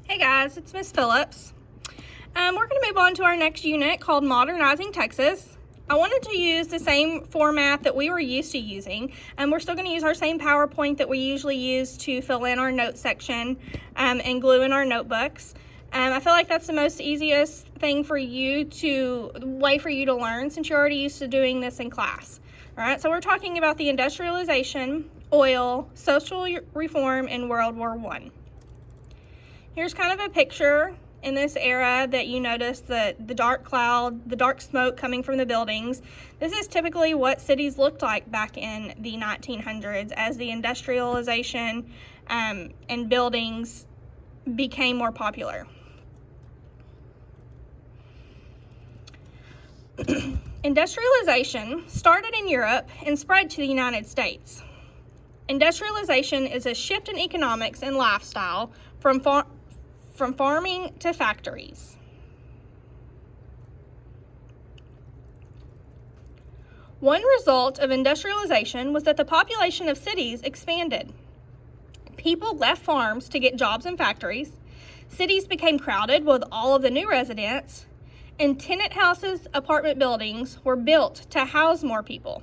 Hey guys, it's Miss Phillips. We're going to move on to our next unit called Modernizing Texas. I wanted to use the same format that we were used to using, and we're still going to use our same PowerPoint that we usually use to fill in our notes section and glue in our notebooks. I feel like that's the most easiest way for you to learn since you're already used to doing this in class. All right, so we're talking about the industrialization, oil, social reform, and World War I. Here's kind of a picture in this era that you notice the dark cloud, the dark smoke coming from the buildings. This is typically what cities looked like back in the 1900s as the industrialization and buildings became more popular. Industrialization started in Europe and spread to the United States. Industrialization is a shift in economics and lifestyle from farming to factories. One result of industrialization was that the population of cities expanded. People left farms to get jobs in factories. Cities became crowded with all of the new residents, and tenant houses, apartment buildings were built to house more people.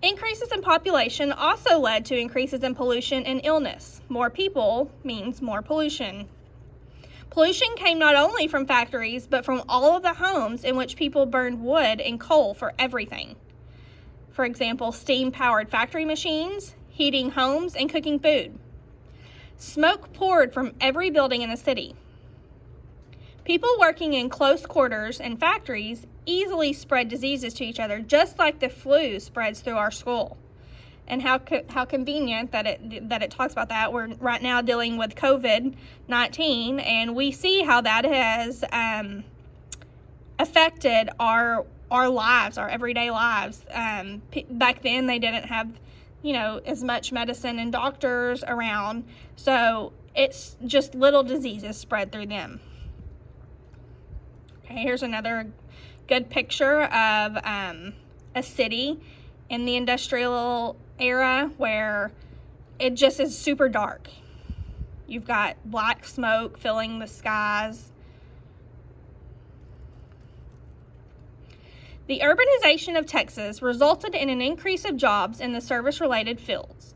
Increases in population also led to increases in pollution and illness. More people means more pollution. Pollution came not only from factories, but from all of the homes in which people burned wood and coal for everything. For example, steam-powered factory machines, heating homes, and cooking food. Smoke poured from every building in the city. People working in close quarters in factories easily spread diseases to each other, just like the flu spreads through our school. And how convenient that it talks about that. We're right now dealing with COVID-19, and we see how that has affected our lives, our everyday lives. Back then, they didn't have, as much medicine and doctors around, so it's just little diseases spread through them. Okay, here's another good picture of a city in the industrial era where it just is super dark. You've got black smoke filling the skies. The urbanization of Texas resulted in an increase of jobs in the service-related fields.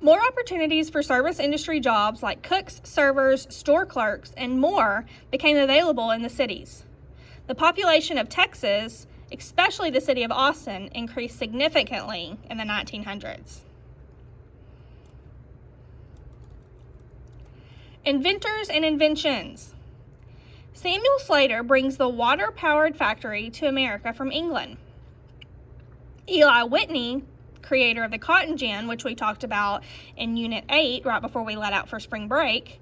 More opportunities for service industry jobs like cooks, servers, store clerks, and more became available in the cities. The population of Texas, especially the city of Austin, increased significantly in the 1900s. Inventors and inventions. Samuel Slater brings the water-powered factory to America from England. Eli Whitney, creator of the cotton gin, which we talked about in Unit 8 right before we let out for spring break,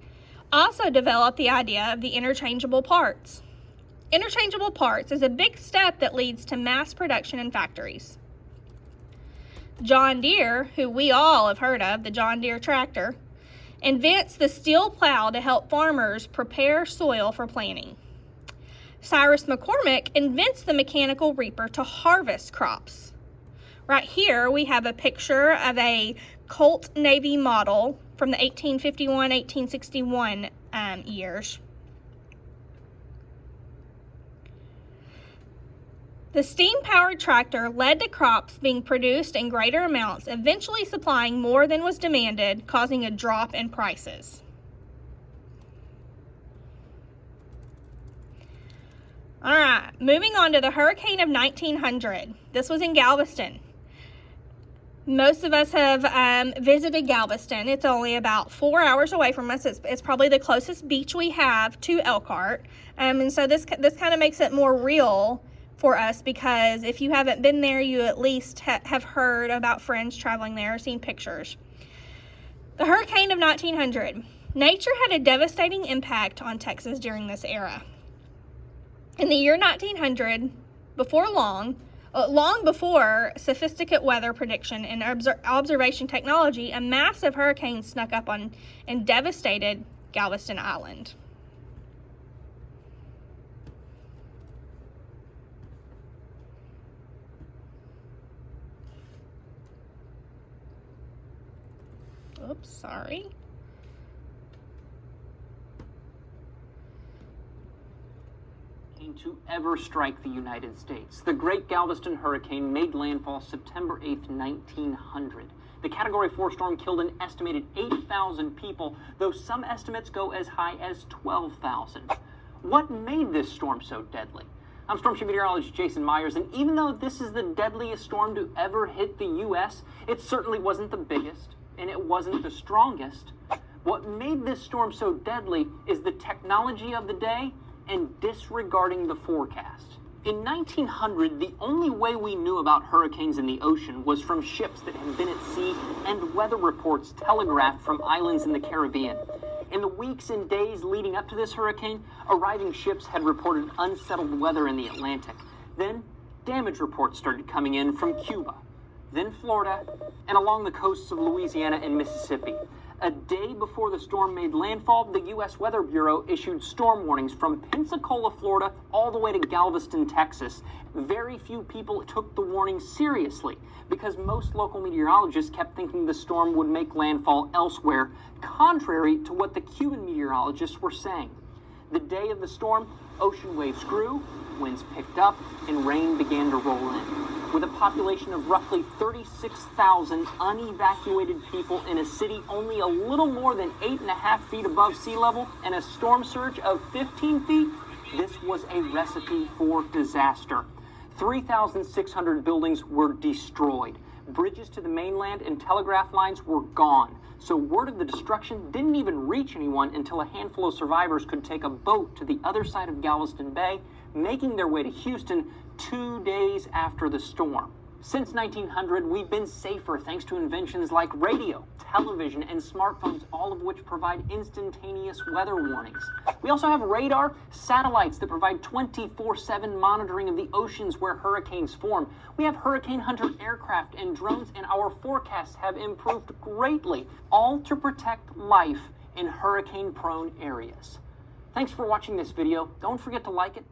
also developed the idea of the interchangeable parts. Interchangeable parts is a big step that leads to mass production in factories. John Deere, who we all have heard of, the John Deere tractor, invents the steel plow to help farmers prepare soil for planting. Cyrus McCormick invents the mechanical reaper to harvest crops. Right here, we have a picture of a Colt Navy model from the 1851-1861 years. The steam-powered tractor led to crops being produced in greater amounts, eventually supplying more than was demanded, causing a drop in prices. All right, moving on to the hurricane of 1900. This was in Galveston. Most of us have visited Galveston. It's only about 4 hours away from us. It's probably the closest beach we have to Elkhart. And so this kind of makes it more real for us, because if you haven't been there, you at least have heard about friends traveling there or seen pictures. The hurricane of 1900. Nature had a devastating impact on Texas during this era. In the year 1900, long before sophisticated weather prediction and observation technology, a massive hurricane snuck up on and devastated Galveston Island. Oops, sorry. To ever strike the United States. The Great Galveston Hurricane made landfall September 8th, 1900. The Category 4 storm killed an estimated 8,000 people, though some estimates go as high as 12,000. What made this storm so deadly? I'm Storm Chief Meteorologist Jason Myers, and even though this is the deadliest storm to ever hit the U.S., it certainly wasn't the biggest, and it wasn't the strongest. What made this storm so deadly is the technology of the day and disregarding the forecast. In 1900, the only way we knew about hurricanes in the ocean was from ships that had been at sea and weather reports telegraphed from islands in the Caribbean. In the weeks and days leading up to this hurricane, arriving ships had reported unsettled weather in the Atlantic. Then, damage reports started coming in from Cuba, then Florida, and along the coasts of Louisiana and Mississippi. A day before the storm made landfall, the U.S. Weather Bureau issued storm warnings from Pensacola, Florida, all the way to Galveston, Texas. Very few people took the warning seriously because most local meteorologists kept thinking the storm would make landfall elsewhere, contrary to what the Cuban meteorologists were saying. The day of the storm, ocean waves grew, winds picked up, and rain began to roll in. With a population of roughly 36,000 unevacuated people in a city only a little more than 8.5 feet above sea level and a storm surge of 15 feet, this was a recipe for disaster. 3,600 buildings were destroyed. Bridges to the mainland and telegraph lines were gone. So word of the destruction didn't even reach anyone until a handful of survivors could take a boat to the other side of Galveston Bay, making their way to Houston 2 days after the storm. Since 1900, we've been safer thanks to inventions like radio, television, and smartphones, all of which provide instantaneous weather warnings. We also have radar, satellites that provide 24/7 monitoring of the oceans where hurricanes form. We have Hurricane Hunter aircraft and drones, and our forecasts have improved greatly, all to protect life in hurricane-prone areas. Thanks for watching this video. Don't forget to like it.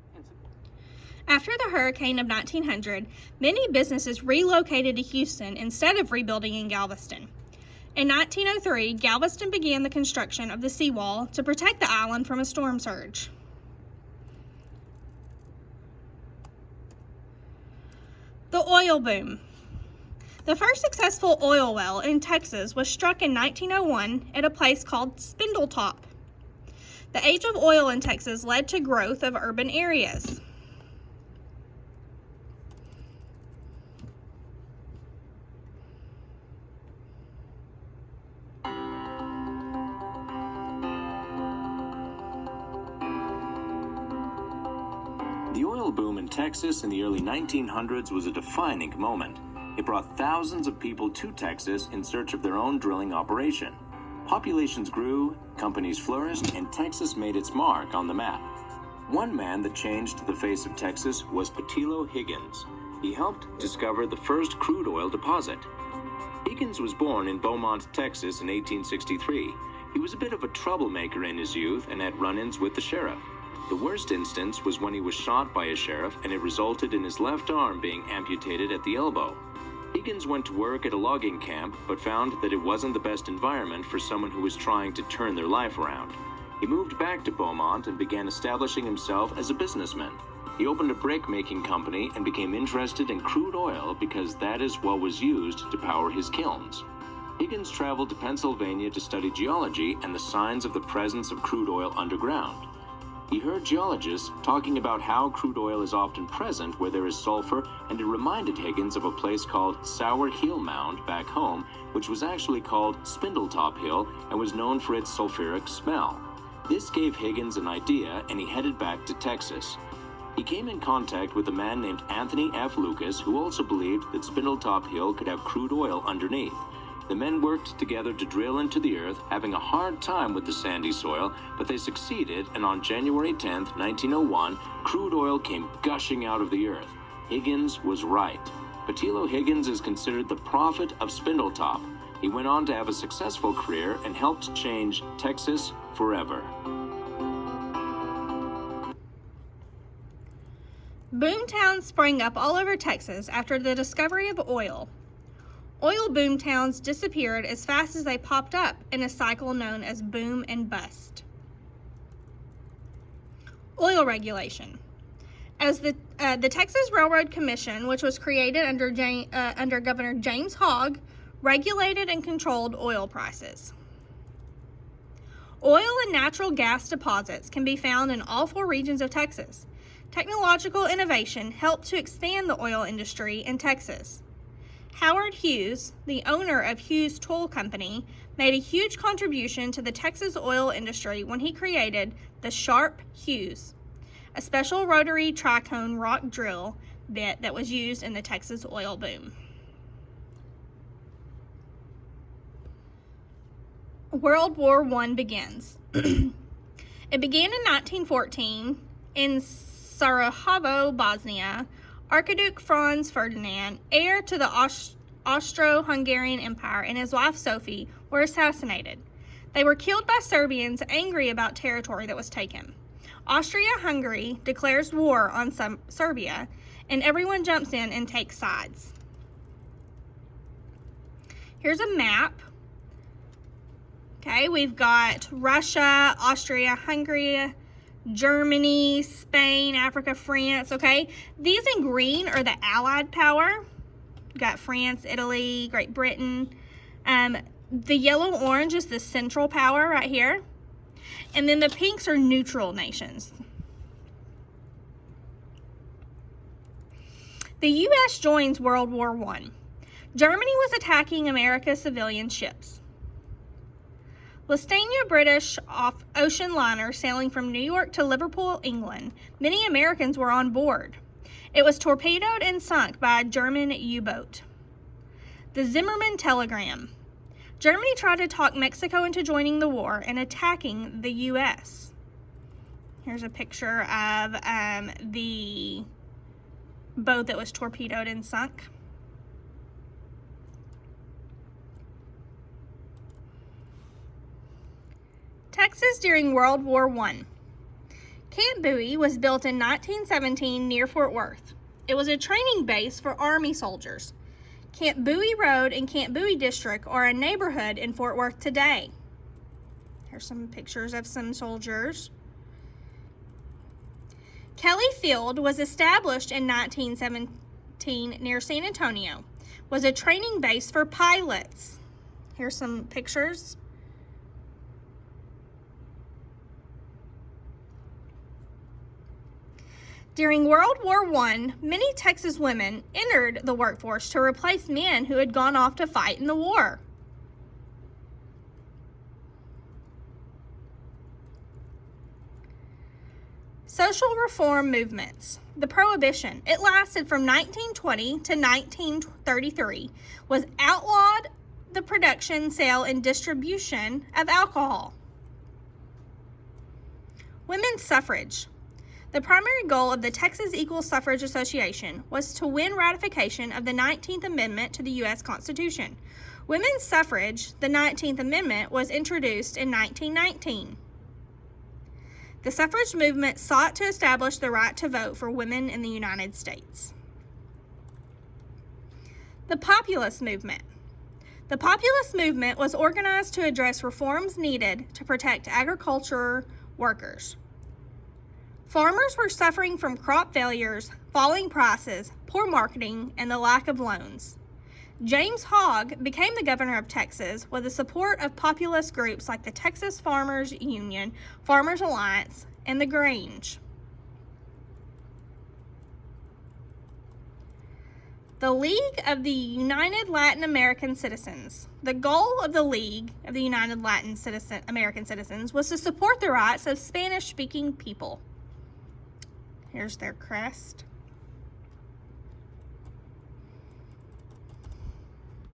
After the hurricane of 1900, many businesses relocated to Houston instead of rebuilding in Galveston. In 1903, Galveston began the construction of the seawall to protect the island from a storm surge. The oil boom. The first successful oil well in Texas was struck in 1901 at a place called Spindletop. The age of oil in Texas led to growth of urban areas. The oil boom in Texas in the early 1900s was a defining moment. It brought thousands of people to Texas in search of their own drilling operation. Populations grew, companies flourished, and Texas made its mark on the map. One man that changed the face of Texas was Petillo Higgins. He helped discover the first crude oil deposit. Higgins was born in Beaumont, Texas in 1863. He was a bit of a troublemaker in his youth and had run-ins with the sheriff. The worst instance was when he was shot by a sheriff and it resulted in his left arm being amputated at the elbow. Higgins went to work at a logging camp but found that it wasn't the best environment for someone who was trying to turn their life around. He moved back to Beaumont and began establishing himself as a businessman. He opened a brick-making company and became interested in crude oil because that is what was used to power his kilns. Higgins traveled to Pennsylvania to study geology and the signs of the presence of crude oil underground. He heard geologists talking about how crude oil is often present where there is sulfur, and it reminded Higgins of a place called Sour Hill Mound back home, which was actually called Spindletop Hill and was known for its sulfuric smell. This gave Higgins an idea, and he headed back to Texas. He came in contact with a man named Anthony F. Lucas, who also believed that Spindletop Hill could have crude oil underneath. The men worked together to drill into the earth, having a hard time with the sandy soil, but they succeeded, and on January 10, 1901, crude oil came gushing out of the earth. Higgins was right. Petillo Higgins is considered the prophet of Spindletop. He went on to have a successful career and helped change Texas forever. Boomtowns sprang up all over Texas after the discovery of oil. Oil boom towns disappeared as fast as they popped up in a cycle known as boom and bust. Oil regulation. As the Texas Railroad Commission, which was created under Governor James Hogg, regulated and controlled oil prices. Oil and natural gas deposits can be found in all 4 regions of Texas. Technological innovation helped to expand the oil industry in Texas. Howard Hughes, the owner of Hughes Tool Company, made a huge contribution to the Texas oil industry when he created the Sharp Hughes, a special rotary tricone rock drill bit that was used in the Texas oil boom. World War I begins. It began in 1914 in Sarajevo, Bosnia. Archduke Franz Ferdinand, heir to the Austro-Hungarian Empire, and his wife Sophie were assassinated. They were killed by Serbians angry about territory that was taken. Austria-Hungary declares war on Serbia, and everyone jumps in and takes sides. Here's a map. Okay, we've got Russia, Austria-Hungary, Germany, Spain, Africa, France, okay? These in green are the Allied power. We've got France, Italy, Great Britain. The yellow-orange is the Central power right here. And then the pinks are neutral nations. The U.S. joins World War I. Germany was attacking America's civilian ships. Lusitania British ocean liner sailing from New York to Liverpool, England. Many Americans were on board. It was torpedoed and sunk by a German U-boat. The Zimmerman telegram. Germany tried to talk Mexico into joining the war and attacking the U.S. Here's a picture of the boat that was torpedoed and sunk. Texas during World War I. Camp Bowie was built in 1917 near Fort Worth. It was a training base for Army soldiers. Camp Bowie Road and Camp Bowie District are a neighborhood in Fort Worth today. Here's some pictures of some soldiers. Kelly Field was established in 1917 near San Antonio. Was a training base for pilots. Here's some pictures. During World War I, many Texas women entered the workforce to replace men who had gone off to fight in the war. Social reform movements. The Prohibition. It lasted from 1920 to 1933, was outlawed the production, sale, and distribution of alcohol. Women's suffrage. The primary goal of the Texas Equal Suffrage Association was to win ratification of the 19th Amendment to the U.S. Constitution. Women's suffrage, the 19th Amendment, was introduced in 1919. The suffrage movement sought to establish the right to vote for women in the United States. The Populist Movement. The Populist Movement was organized to address reforms needed to protect agriculture workers. Farmers were suffering from crop failures, falling prices, poor marketing, and the lack of loans. James Hogg became the governor of Texas with the support of populist groups like the Texas Farmers Union, Farmers Alliance, and the Grange. The League of the United Latin American Citizens. The goal of the League of the United Latin American Citizens was to support the rights of Spanish-speaking people. Here's their crest.